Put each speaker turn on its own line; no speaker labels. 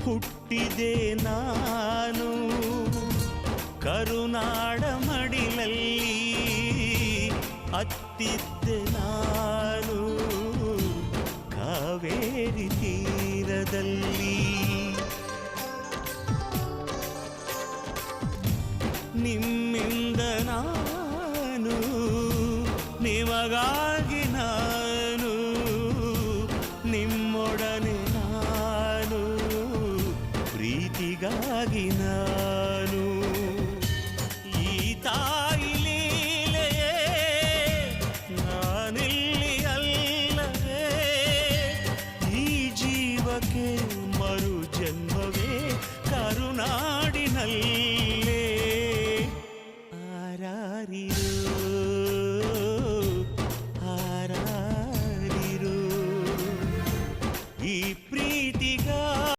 ಹುಟ್ಟಿದೆ ನಾನು ಕರುನಾಡ ಮಡಿಲಲ್ಲಿ, ಅತ್ತಿದ್ದೆ ನಾನು ಕಾವೇರಿ ತೀರದಲ್ಲಿ. ನಿಮ್ಮಿಂದ ನಾನು, ನಿಮಗಾಗಿ ನಾನು, ನಿಮ್ಮೊಡನೆ ನಾನು, ಪ್ರೀತಿಗಾಗಿ ನಾನು. ಈ ತಾಯಿ ಲೀಲೆಯೇ ನಾನಿಲ್ಲಿ ಅಲ್ಲವೇ, ಈ ಜೀವಕ್ಕೆ ಮರು ಜನ್ಮವೇ ಕರುನಾಡಿನಲ್ಲೇ. ಆರಾರಿ